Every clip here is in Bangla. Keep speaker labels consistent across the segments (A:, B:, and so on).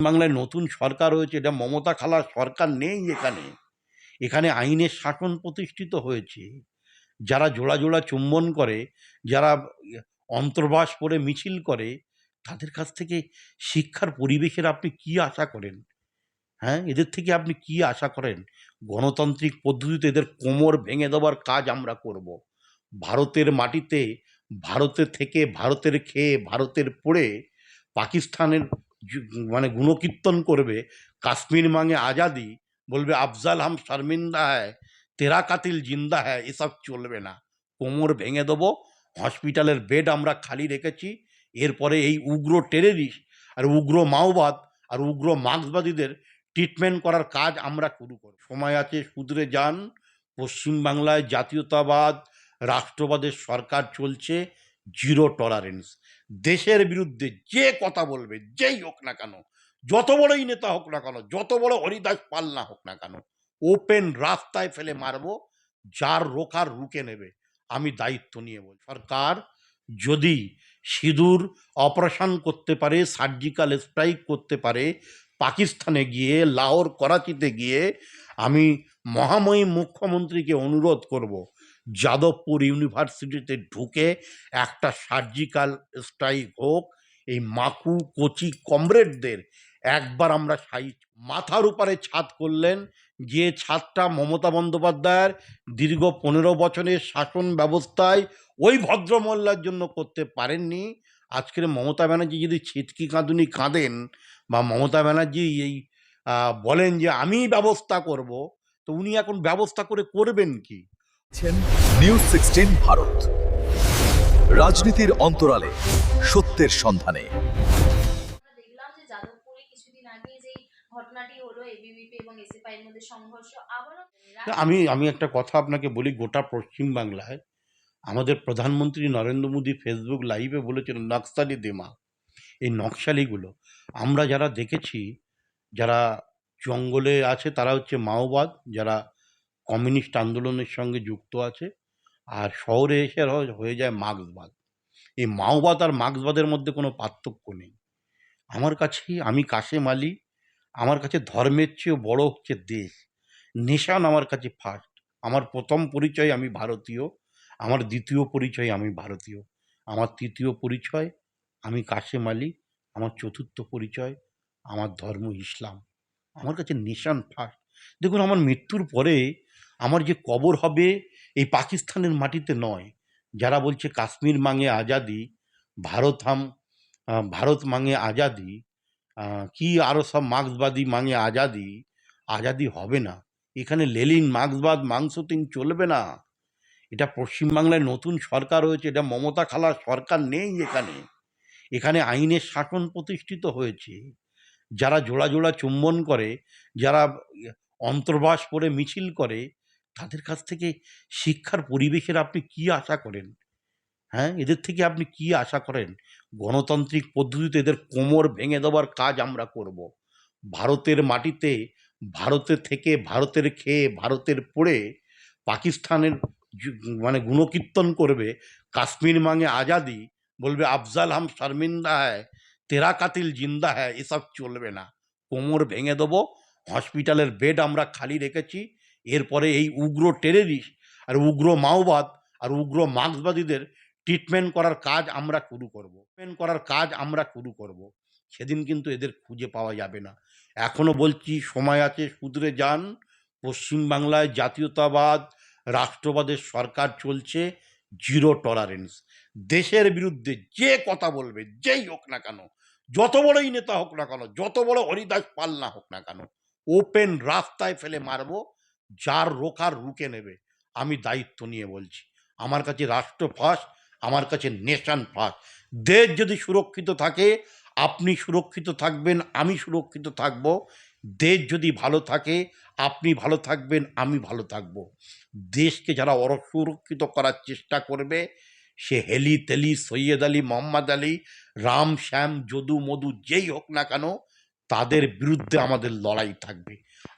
A: বাংলায় নতুন সরকার হয়েছে, এটা মমতা খালার সরকার নেই এখানে। এখানে আইনের শাসন প্রতিষ্ঠিত হয়েছে। যারা জোড়া জোড়া চুম্বন করে, যারা অন্তর্বাস করে মিছিল করে, তাদের কাছ থেকে শিক্ষার পরিবেশের আপনি কি আশা করেন? হ্যাঁ, এদের থেকে আপনি কি আশা করেন? গণতান্ত্রিক পদ্ধতিতে এদের কোমর ভেঙে দেওয়ার কাজ আমরা করব। ভারতের মাটিতে, ভারতে থেকে, ভারতের খেয়ে, ভারতের পড়ে পাকিস্তানের মানে গুণকীর্তন করবে, কাশ্মীর মাঙে আজাদি, বলবে আফজাল হাম শর্মিন্দা হ্যায়, তেরা কাতিল জিন্দা হ্যায়, এসব চলবে না। কোমর ভেঙে দেবো। হসপিটালের বেড আমরা খালি রেখেছি। এরপরে এই উগ্র টেররিস্ট আর উগ্র মাওবাদ আর উগ্র মার্ক্সবাদীদের ট্রিটমেন্ট করার কাজ আমরা শুরু করব। সময় আছে, শুধরে যান। পশ্চিমবাংলায় জাতীয়তাবাদ, রাষ্ট্রবাদের সরকার চলছে, জিরো টলারেন্স। দেশের বিরুদ্ধে যে কথা বলবে, যেই হোক না কেন, যত বড়ই নেতা হোক না কেন, যত বড় হরিদাস পাল না হোক না কেন, ওপেন রাস্তায় ফেলে মারবো। যার রোখার রুকে নেবে। আমি দায়িত্ব নিয়ে বলছি, সরকার যদি সিঁদুর অপারেশন করতে পারে, সার্জিক্যাল স্ট্রাইক করতে পারে, পাকিস্তানে গিয়ে, লাহোর করাচিতে গিয়ে, আমি মহামহিম মুখ্যমন্ত্রীকে অনুরোধ করব, যাদবপুর ইউনিভার্সিটিতে ঢুকে একটা সার্জিক্যাল স্ট্রাইক হোক। এই মাকু কোচি কমরেডদের একবার আমরা মাথার উপরে ছাদ করলেন। যে ছাদটা মমতা বন্দ্যোপাধ্যায়ের দীর্ঘ 15 বছরের শাসন ব্যবস্থায় ওই ভদ্রমহল্লার জন্য করতে পারেননি, আজকের মমতা ব্যানার্জি যদি ছিটকি কাঁদুনি কাঁদেন, বা মমতা ব্যানার্জি এই বলেন যে আমি ব্যবস্থা করব, তো উনি এখন ব্যবস্থা করে করবেন কি?
B: নিউজ 16 ভারত, রাজনীতির অন্তরালে সত্যের সন্ধানে।
C: দেখলাম যে যাদবপুরে কিছুদিন আগে যে ঘটনাটি হলো, এবিভিপি এবং এসএফআই এর মধ্যে সংঘর্ষ আবারও।
A: আমি একটা কথা আপনাকে বলি, গোটা পশ্চিমবাংলায় আমাদের প্রধানমন্ত্রী নরেন্দ্র মোদী ফেসবুক লাইভে বলেছেন নকশালি দিমাগ। এই নকশালিগুলো আমরা যারা দেখেছি, যারা জঙ্গলে আছে তারা হচ্ছে মাওবাদ, যারা কমিউনিস্ট আন্দোলনের সঙ্গে যুক্ত আছে, আর শহরে এসে হয়ে যায় মার্ক্সবাদ। এই মাওবাদ আর মার্ক্সবাদের মধ্যে কোনো পার্থক্য নেই আমার কাছে। আমি কাশেম আলী, আমার কাছে ধর্মের চেয়েও বড় হচ্ছে দেশ। নেশান আমার কাছে ফার্স্ট। আমার প্রথম পরিচয় আমি ভারতীয়, আমার দ্বিতীয় পরিচয় আমি ভারতীয়, আমার তৃতীয় পরিচয় আমি কাশেম আলী, আমার চতুর্থ পরিচয় আমার ধর্ম ইসলাম। আমার কাছে নেশান ফার্স্ট। দেখুন, আমার মৃত্যুর পরে আমার যে কবর হবে এই পাকিস্তানের মাটিতে নয়। যারা বলছে কাশ্মীর মাঙে আজাদি, ভারত মাঙে আজাদি, কি আরও সব মার্ক্সবাদী মাঙে আজাদি, আজাদি হবে না। এখানে লেলিন মার্ক্সবাদ মাংসতিন চলবে না। এটা পশ্চিমবাংলায় নতুন সরকার হয়েছে, এটা মমতা খালার সরকার নেই এখানে। এখানে আইনের শাসন প্রতিষ্ঠিত হয়েছে। যারা জোড়া জোড়া চুম্বন করে, যারা অন্তর্বাস করে মিছিল করে, তাদের কাছ থেকে শিক্ষার পরিবেশের আপনি কি আশা করেন? হ্যাঁ, এদের থেকে আপনি কি আশা করেন? গণতান্ত্রিক পদ্ধতিতে এদের কোমর ভেঙে দেওয়ার কাজ আমরা করব। ভারতের মাটিতে, ভারতে থেকে, ভারতের খেয়ে, ভারতের পড়ে পাকিস্তানের মানে গুণকীর্তন করবে, কাশ্মীর মাঙে আজাদি, বলবে আফজাল হাম শর্মিন্দা হ্যায়, তেরা কাতিল জিন্দা হ্যায়, এসব চলবে না। কোমর ভেঙে দেবো। হসপিটালের বেড আমরা খালি রেখেছি। এরপরে এই উগ্র টেররিস্ট আর উগ্র মাওবাদ আর উগ্র মার্ক্সবাদীদের ট্রিটমেন্ট করার কাজ আমরা শুরু করব। সেদিন কিন্তু এদের খুঁজে পাওয়া যাবে না। এখনো বলছি, সময় আছে, শুধরে যান। পশ্চিমবাংলায় জাতীয়তাবাদ, রাষ্ট্রবাদের সরকার চলছে, জিরো টলারেন্স। দেশের বিরুদ্ধে যে কথা বলবে, যেই হোক না কেন, যত বড়ই নেতা হোক না কেন, যত বড় হরিদাস পাল না হোক না কেন, ওপেন রাস্তায় ফেলে মারবো। যার রোখার রুকে নেবে। আমি দায়িত্ব নিয়ে বলছি। আমার কাছে রাষ্ট্র ফার্স্ট, আমার কাছে নেশন ফার্স্ট। দেশ যদি সুরক্ষিত থাকে, আপনি সুরক্ষিত থাকবেন, আমি সুরক্ষিত থাকব। দেশ যদি ভালো থাকে, আপনি ভালো থাকবেন, আমি ভালো থাকব। দেশকে যারা অসুরক্ষিত করার চেষ্টা করবে, সে হেলি তেলি, সৈয়দ আলী, মোহাম্মদ আলী, রাম শ্যাম, যদু মধু, যেই হোক না কেন, তাদের বিরুদ্ধে আমাদের লড়াই থাকবে।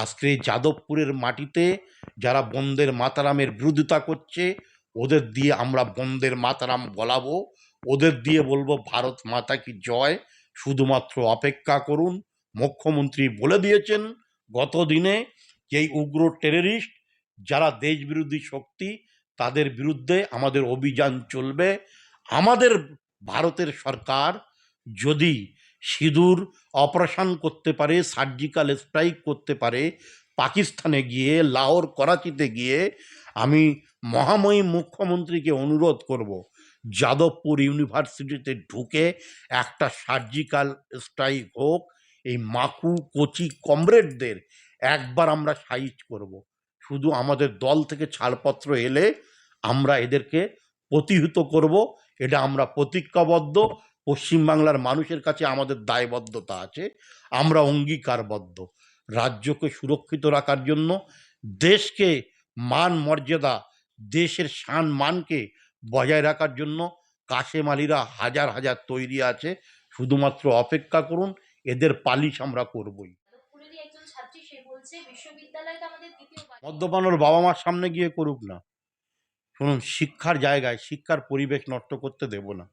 A: আজকে যাদবপুরের মাটিতে যারা বন্দের মাতারামের বিরোধিতা করছে, ওদের দিয়ে আমরা বন্দের মাতারাম বলাবো। ওদের দিয়ে বলবো ভারত মাতা কি জয়। শুধুমাত্র অপেক্ষা করুন। মুখ্যমন্ত্রী বলে দিয়েছেন গত দিনে যে এই উগ্র টেররিস্ট যারা দেশবিরোধী শক্তি তাদের বিরুদ্ধে আমাদের অভিযান চলবে। আমাদের ভারতের সরকার যদি সিঁদুর অপারেশন করতে পারে, সার্জিক্যাল স্ট্রাইক করতে পারে পাকিস্তানে গিয়ে, লাহোর করাচিতে গিয়ে, আমি মহামহিম মুখ্যমন্ত্রীকে অনুরোধ করব যাদবপুর ইউনিভার্সিটিতে ঢুকে একটা সার্জিক্যাল স্ট্রাইক হোক, এই মাকু কোচি কমরেডদের একবার আমরা সাইজ করব। শুধু আমাদের দল থেকে ছাড়পত্র এলে আমরা এদেরকে প্রতিহত করব, এটা আমরা প্রতিজ্ঞাবদ্ধ। পশ্চিমবাংলার মানুষের কাছে আমাদের দায়বদ্ধতা আছে, আমরা অঙ্গীকারবদ্ধ রাজ্যকে সুরক্ষিত রাখার জন্য, দেশকে মান মর্যাদা, দেশের শান মানকে বজায় রাখার জন্য কাশেম আলীরা হাজার হাজার তৈরি আছে। শুধুমাত্র অপেক্ষা করুন, এদের পালিশ আমরা করবই।
C: যাদবপুরেরই একজন ছাত্রী, সে বলছে বিশ্ববিদ্যালয় তো আমাদের দ্বিতীয় বাড়ি।
A: মদ্যপানোর বাবা মার সামনে গিয়ে করুক না। শুনুন, শিক্ষার জায়গায় শিক্ষার পরিবেশ নষ্ট করতে দেব না,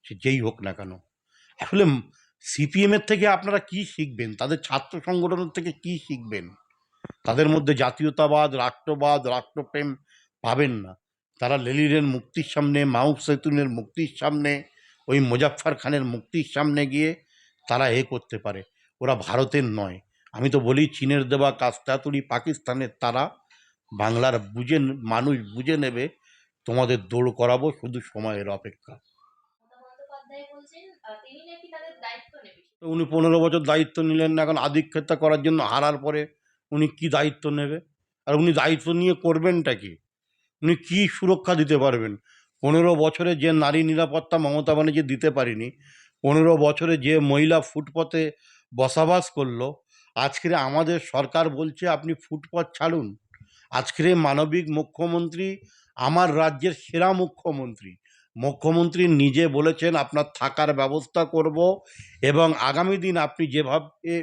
A: সে যেই হোক না কেন। আসলে সিপিএমের থেকে আপনারা কি শিখবেন? তাদের ছাত্র সংগঠনের থেকে কি শিখবেন? তাদের মধ্যে জাতীয়তাবাদ, রাষ্ট্রবাদ, রাষ্ট্রপ্রেম পাবেন না। তারা লেলিনের মুক্তির সামনে, মাও সেতুনের মুক্তির সামনে, ওই মুজাফফর খানের মুক্তির সামনে গিয়ে তারা করতে পারে। ওরা ভারতের নয়। আমি তো বলি চীনের দেওয়া কাস্তাতুরি পাকিস্তানের তারা। বাংলার মানুষ বুঝে নেবে। তোমাদের দৌড় করাবো, শুধু সময়ের অপেক্ষা।
C: মমতা বন্দ্যোপাধ্যায় বলছেন তিনি নাকি তাদের দায়িত্ব নেবে।
A: তো উনি 15 বছর দায়িত্ব নিলেন না, এখন আধিক্ষেতা করার জন্য হারার পরে উনি কি দায়িত্ব নেবে? আর উনি দায়িত্ব নিয়ে করবেনটা কি? উনি কি সুরক্ষা দিতে পারবেন? 15 বছরে যে নারী নিরাপত্তা মমতা ব্যানার্জি দিতে পারেনি, 15 বছরে যে মহিলা ফুটপথে বসবাস করলো, আজকের আমাদের সরকার বলছে আপনি ফুটপথ ছাড়ুন। আজকের মানবিক মুখ্যমন্ত্রী, আমার রাজ্যের সেরা মুখ্যমন্ত্রী, মুখ্যমন্ত্রী নিজে বলেছেন আপনার থাকার ব্যবস্থা করব, এবং আগামী দিন আপনি যেভাবে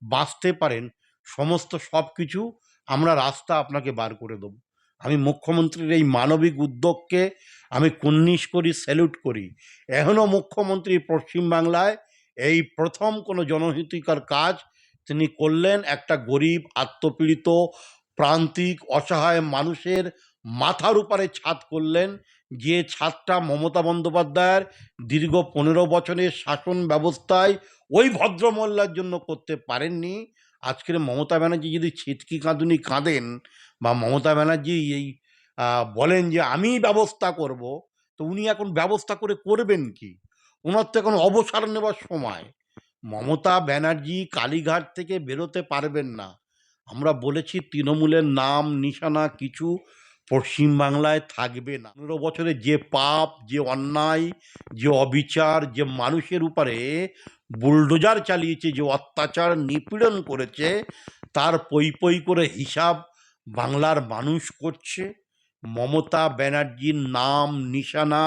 A: বাঁচতে পারেন সমস্ত সব কিছু আমরা রাস্তা আপনাকে বার করে দেবো। আমি মুখ্যমন্ত্রীর এই মানবিক উদ্যোগকে আমি কুর্নিশ করি, স্যালুট করি। এখনও মুখ্যমন্ত্রী পশ্চিমবাংলায় এই প্রথম কোনো জনহিতকর কাজ তিনি করলেন। একটা গরিব, আত্মপীড়িত, প্রান্তিক, অসহায় মানুষের মাথার উপরে ছাদ করলেন, যে ছাদটা মমতা বন্দ্যোপাধ্যায়ের দীর্ঘ 15 বছরের শাসন ব্যবস্থায় ওই ভদ্রমহল্লার জন্য করতে পারেননি। আজকের মমতা ব্যানার্জি যদি ছিটকি কাঁদুনি কাঁদেন, বা মমতা ব্যানার্জি এই বলেন যে আমি ব্যবস্থা করব, তো উনি এখন ব্যবস্থা করে করবেন কি? ওনার তো এখন অবসর নেওয়ার সময়। মমতা ব্যানার্জি কালীঘাট থেকে বেরোতে পারবেন না। আমরা বলেছি তৃণমূলের নাম নিশানা কিছু পশ্চিমবাংলায় থাকবে না। 15 বছরে যে পাপ, যে অন্যায়, যে অবিচার, যে মানুষের উপরে বুলডোজার চালিয়েছে, যে অত্যাচার নিপীড়ন করেছে, তার পই পই করে হিসাব বাংলার মানুষ করছে। মমতা ব্যানার্জির নাম নিশানা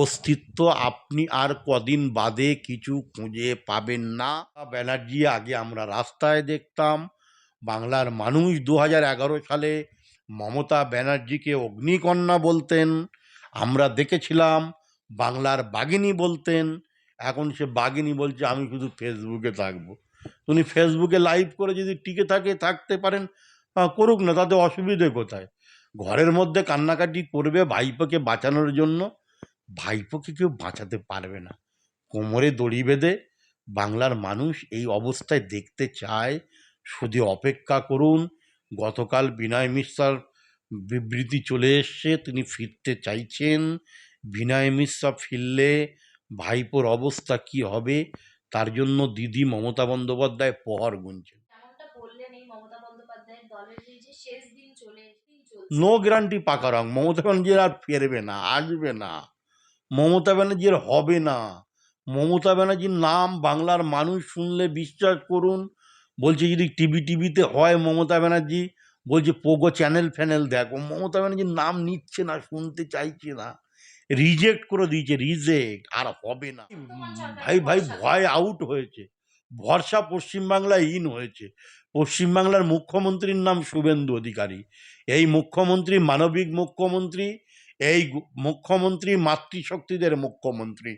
A: অস্তিত্ব আপনি আর কদিন বাদে কিছু খুঁজে পাবেন না। ব্যানার্জি আগে আমরা রাস্তায় দেখতাম। বাংলার মানুষ 2011 সালে মমতা ব্যানার্জিকে অগ্নিকন্যা বলতেন, আমরা দেখেছিলাম। বাংলার বাঘিনী বলতেন। এখন সে বাঘিনী বলছে আমি শুধু ফেসবুকে থাকবো। উনি ফেসবুকে লাইভ করে যদি টিকে থাকতে পারেন, করুক না, তাতে অসুবিধে কোথায়? ঘরের মধ্যে কান্নাকাটি করবে ভাইপোকে বাঁচানোর জন্য। ভাইপোকে কেউ বাঁচাতে পারবে না। কোমরে দড়ি বেঁধে বাংলার মানুষ এই অবস্থায় দেখতে চায়। শুধু অপেক্ষা করুন। গতকাল বিনয় মিশ্রার বিবৃতি চলে এসছে, তিনি ফিরতে চাইছেন। বিনয় মিশ্রা ফিরলে ভাইপোর অবস্থা কি হবে, তার জন্য দিদি মমতা বন্দ্যোপাধ্যায় প্রহর গুনছেন।
C: যেমনটা বললেন, এই মমতা বন্দ্যোপাধ্যায়ের দলের যে শেষ দিন চলছে,
A: নো গ্যারান্টি পাকা রং। মমতা ব্যানার্জির আর ফিরবে না, আসবে না। মমতা ব্যানার্জির হবে না। মমতা ব্যানার্জির নাম বাংলার মানুষ শুনলে বিশ্বাস করুন, বলছে যদি টিভিতে হয় মমতা ব্যানার্জি, বলছে পোগো চ্যানেল ফ্যানেল দেখো। মমতা ব্যানার্জির নাম নিচ্ছে না, শুনতে চাইছে না, রিজেক্ট করে দিয়েছে, রিজেক্ট, আর হবে না। ভাই ভয় আউট হয়েছে, ভরসা পশ্চিমবাংলায় ইন হয়েছে। পশ্চিমবাংলার মুখ্যমন্ত্রীর নাম শুভেন্দু অধিকারী। এই মুখ্যমন্ত্রী মানবিক মুখ্যমন্ত্রী, এই মুখ্যমন্ত্রী মাতৃশক্তিদের মুখ্যমন্ত্রী,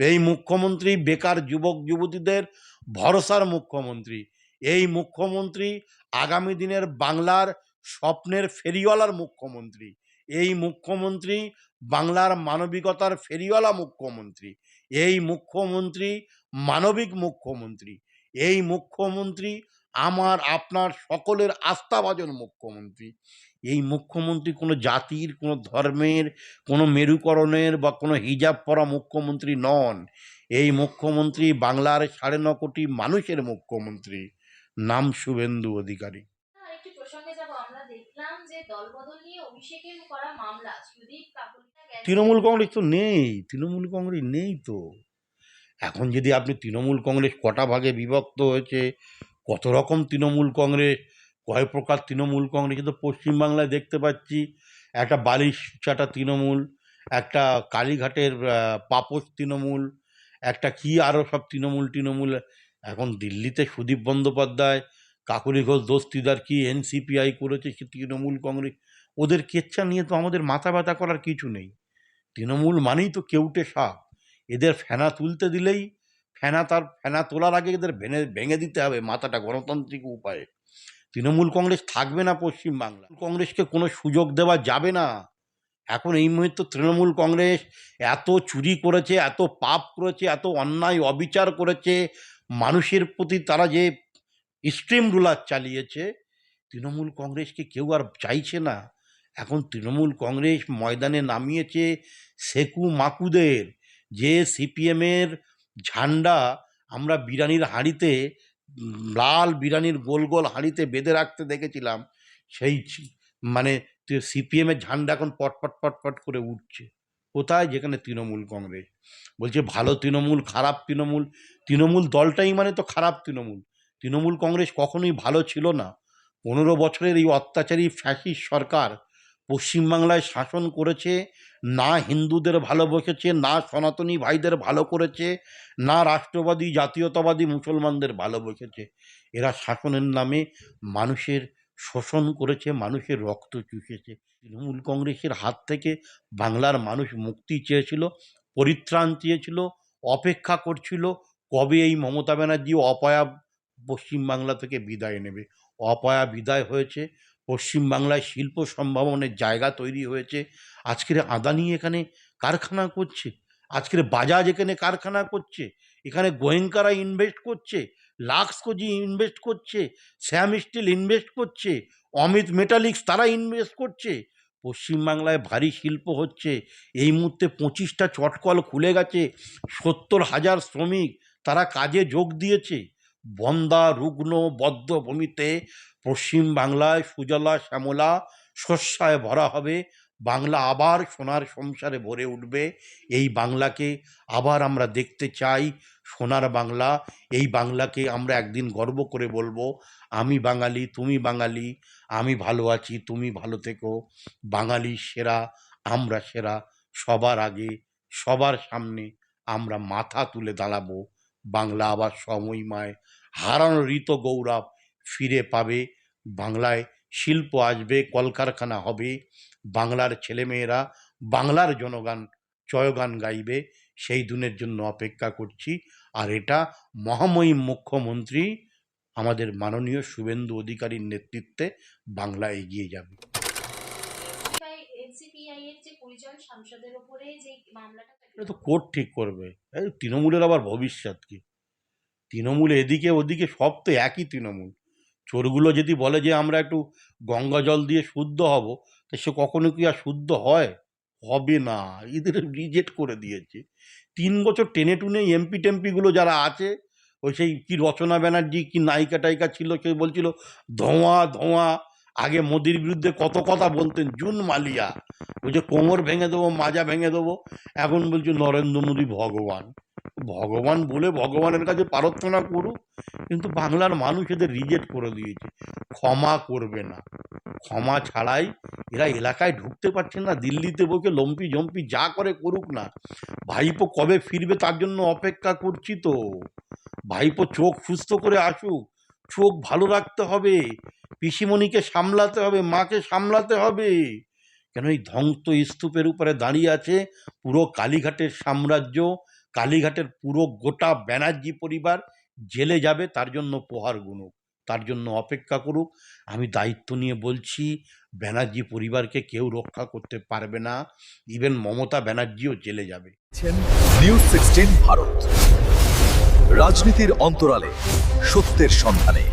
A: এই মুখ্যমন্ত্রী বেকার যুবক যুবতীদের ভরসার মুখ্যমন্ত্রী, এই মুখ্যমন্ত্রী আগামী দিনের বাংলার স্বপ্নের ফেরিওয়ালার মুখ্যমন্ত্রী, এই মুখ্যমন্ত্রী বাংলার মানবিকতার ফেরিওয়ালা মুখ্যমন্ত্রী, এই মুখ্যমন্ত্রী মানবিক মুখ্যমন্ত্রী, এই মুখ্যমন্ত্রী আমার আপনার সকলের আস্থাভাজন মুখ্যমন্ত্রী। এই মুখ্যমন্ত্রী কোনো জাতির, কোনো ধর্মের, কোনো মেরুকরণের বা কোনো হিজাব পরা মুখ্যমন্ত্রী নন। এই মুখ্যমন্ত্রী বাংলার 9.5 কোটি মানুষের মুখ্যমন্ত্রী, নাম শুভেন্দু অধিকারী।
C: আরেকটি প্রসঙ্গে যাব, আমরা দেখলাম যে দলবদল নিয়ে অভিষেকের করা মামলা সুদীপ কাকলিতা গেছে।
A: তৃণমূল কংগ্রেস তো নেই, তৃণমূল কংগ্রেস নেই তো। এখন যদি আপনি তৃণমূল কংগ্রেস কটা ভাগে বিভক্ত হয়েছে, কত রকম তৃণমূল কংগ্রেস, কয় প্রকার তৃণমূল কংগ্রেস, কিন্তু পশ্চিমবাংলায় দেখতে পাচ্ছি একটা বালিশাটা তৃণমূল, একটা কালীঘাটের পাপোশ তৃণমূল, একটা কি আরও সব তৃণমূল। এখন দিল্লিতে সুদীপ বন্দ্যোপাধ্যায়, কাকলি ঘোষ দস্তিদার কি এনসিপিআই করেছে, সে তৃণমূল কংগ্রেস, ওদের কেচ্ছা নিয়ে তো আমাদের মাথা ব্যথা করার কিছু নেই। তৃণমূল মানেই তো কেউটে সাপ, এদের ফেনা তুলতে দিলেই ফেনা তোলার আগে এদের ভেঙে দিতে হবে মাথাটা গণতান্ত্রিক উপায়ে। তৃণমূল কংগ্রেস থাকবে না পশ্চিমবাংলা, কংগ্রেসকে কোনো সুযোগ দেওয়া যাবে না। এখন এই মুহূর্তে তৃণমূল কংগ্রেস এত চুরি করেছে, এত পাপ করেছে, এত অন্যায় অবিচার করেছে, মানুষের প্রতি তারা যে স্ট্রিম রুলার চালিয়েছে, তৃণমূল কংগ্রেসকে কেউ আর চাইছে না। এখন তৃণমূল কংগ্রেস ময়দানে নামিয়েছে সেকু মাকুদের, যে সিপিএমের ঝান্ডা আমরা বিরিয়ানির হাঁড়িতে, লাল বিরিয়ানির গোল গোল হাঁড়িতে বেঁধে রাখতে দেখেছিলাম, সেই মানে সিপিএমের ঝান্ডা এখন পটপট করে উঠছে। কোথায়? যেখানে তৃণমূল কংগ্রেস বলছে ভালো তৃণমূল, খারাপ তৃণমূল। তৃণমূল দলটাই মানে তো খারাপ তৃণমূল। তৃণমূল কংগ্রেস কখনোই ভালো ছিল না। 15 বছরের এই অত্যাচারী ফ্যাসিস্ট সরকার পশ্চিমবাংলায় শাসন করেছে, না হিন্দুদের ভালোবেসেছে, না সনাতনী ভাইদের ভালো করেছে, না রাষ্ট্রবাদী জাতীয়তাবাদী মুসলমানদের ভালোবেসেছে। এরা শাসনের নামে মানুষের শোষণ করেছে, মানুষের রক্ত চুষেছে। তৃণমূল কংগ্রেসের হাত থেকে বাংলার মানুষ মুক্তি চেয়েছিল, পরিত্রাণ চেয়েছিল, অপেক্ষা করছিল কবে এই মমতা ব্যানার্জি অপয়া পশ্চিমবাংলা থেকে বিদায় নেবে। অপয়া বিদায় হয়েছে, পশ্চিমবাংলায় শিল্প সম্ভাবনের জায়গা তৈরি হয়েছে। আজকের আদানি এখানে কারখানা করছে, আজকের বাজাজ এখানে কারখানা করছে, এখানে গোয়েঙ্কারা ইনভেস্ট করছে, লাক্সকোজি ইনভেস্ট করছে, শ্যাম স্টিল ইনভেস্ট করছে, অমিত মেটালিক্স তারা ইনভেস্ট করছে। পশ্চিমবাংলায় ভারী শিল্প হচ্ছে। এই মুহূর্তে 25টা চটকল খুলে গেছে, 70,000 শ্রমিক তারা কাজে যোগ দিয়েছে। বন্দা রুগ্ন বদ্ধভূমিতে পশ্চিমবাংলায় সুজলা শ্যামলা শস্যায় ভরা হবে, বাংলা আবার সোনার সংসারে ভরে উঠবে। এই বাংলাকে আবার আমরা দেখতে চাই, সোনার বাংলা। এই বাংলাকে আমরা একদিন গর্ব করে বলবো, আমি বাঙালি, তুমি বাঙালি, আমি ভালো আছি, তুমি ভালো থেকো, বাঙালি সেরা, আমরা সেরা, সবার আগে সবার সামনে আমরা মাথা তুলে দাঁড়াবো। বাংলা আবার সমহিমায় হারানো ঋত গৌরব ফিরে পাবে, বাংলায় শিল্প আসবে, কলকারখানা হবে, বাংলার ছেলেমেয়েরা বাংলার জনগান জয়গান গাইবে। সেই দিনের জন্য অপেক্ষা করছি। আর এটা মহামহিম মুখ্যমন্ত্রী আমাদের মাননীয় শুভেন্দু অধিকারীর নেতৃত্বে বাংলা এগিয়ে যাবে।
C: এনসিপিআই এর যে 20 জন সাংসদের উপরে যে মামলাটা,
A: এটা তো কোর্ট ঠিক করবে। এই তৃণমূলের আবার ভবিষ্যৎ কি? তৃণমূল এদিকে ওদিকে সব তো একই তৃণমূল। চোরগুলো যদি বলে যে আমরা একটু গঙ্গা জল দিয়ে শুদ্ধ হব, তা সে কখনো কি আর শুদ্ধ হয়? হবে না, এদের রিজেক্ট করে দিয়েছে। 3 বছর টেনে টুনে এমপি টেমপিগুলো যারা আছে, ওই সেই কি রচনা ব্যানার্জি কি নায়িকা টাইকা ছিল, কেউ বলছিল ধোঁয়া ধোঁয়া, আগে মোদির বিরুদ্ধে কত কথা বলতেন, জুন মালিয়া, ওই যে কোমর ভেঙে দেবো, মাজা ভেঙে দেবো, এখন বলছে নরেন্দ্র মোদী ভগবান। ভগবান বলে ভগবানের কাছে প্রার্থনা করুক, কিন্তু বাংলার মানুষ এদের রিজেক্ট করে দিয়েছে। ক্ষমা করবে না, ক্ষমা ছাড়াই এরা এলাকায় ঢুকতে পারছে না। দিল্লিতে বসে লম্পি জম্পি যা করে করুক না, ভাইপো কবে ফিরবে তার জন্য অপেক্ষা করছি তো। ভাইপো চোখ সুস্থ করে আসুক, চোখ ভালো রাখতে হবে, পিসিমণিকে সামলাতে হবে, মাকে সামলাতে হবে, কেন এই ধ্বংস স্তূপের উপরে দাঁড়িয়ে আছে পুরো কালীঘাটের সাম্রাজ্য, কালীঘাটের পুরো গোটা ব্যানার্জি পরিবার জেলে যাবে, তার জন্য প্রহার গুনুক, তার জন্য অপেক্ষা করুক। আমি দায়িত্ব নিয়ে বলছি, ব্যানার্জি পরিবারকে কেউ রক্ষা করতে পারবে না, ইভেন মমতা ব্যানার্জিও জেলে যাবে।
B: নিউজ 16 ভারত, রাজনীতির অন্তরালে সত্যের সন্ধানে।